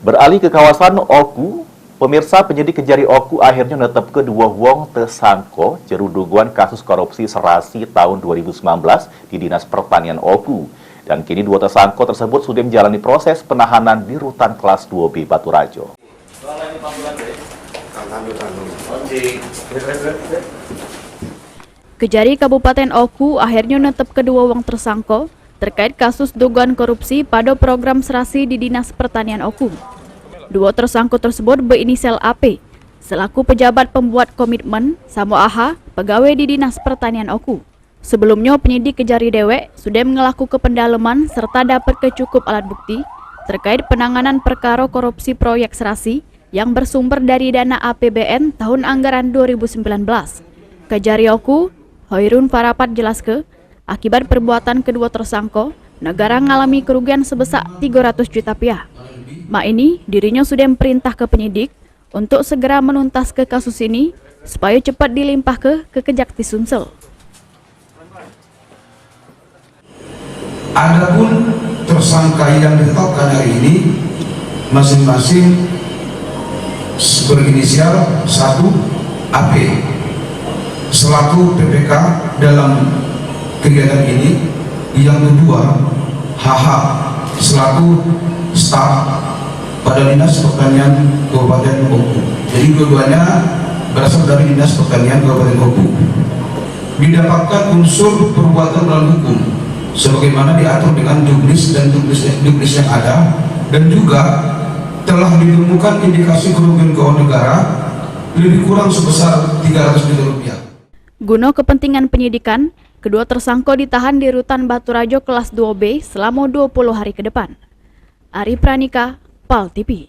Beralih ke kawasan Oku, pemirsa penyidik Kejari Oku akhirnya menetapkan dua wong tersangka jeruduguan kasus korupsi serasi tahun 2019 di Dinas Pertanian Oku. Dan kini dua tersangka tersebut sudah menjalani proses penahanan di Rutan Kelas 2B Baturajo. Kejari Kabupaten Oku akhirnya menetap kedua wong tersangka terkait kasus dugaan korupsi pada program serasi di Dinas Pertanian Oku. Dua tersangka tersebut berinisial AP, selaku pejabat pembuat komitmen, Samo AHA, pegawai di Dinas Pertanian Oku. Sebelumnya penyidik Kejari Dewek sudah melakukan pendalaman serta dapat kecukup alat bukti terkait penanganan perkara korupsi proyek serasi yang bersumber dari dana APBN tahun anggaran 2019. Kejari Oku, Hoirun Farapat jelaskan, akibat perbuatan kedua tersangka, negara mengalami kerugian sebesar 300 juta rupiah. Mak ini, dirinya sudah memerintah ke penyidik untuk segera menuntas ke kasus ini supaya cepat dilimpah ke Kejaksaan Sumsel. Adapun tersangka yang ditetapkan hari ini masing-masing berinisial 1 AP selaku PPK dalam kegiatan ini, yang kedua HH selaku staf pada Dinas Pertanian Kabupaten Oku. Jadi dua-duanya berasal dari Dinas Pertanian Kabupaten Oku. Didapatkan unsur perbuatan melawan hukum sebagaimana diatur dengan juknis dan juknis yang ada, dan juga telah ditemukan indikasi kerugian keuangan negara lebih kurang sebesar 300 juta rupiah. Guna kepentingan penyidikan, kedua tersangka ditahan di Rutan Baturajo Kelas 2B selama 20 hari ke depan. Ari Pranika, PAL TV.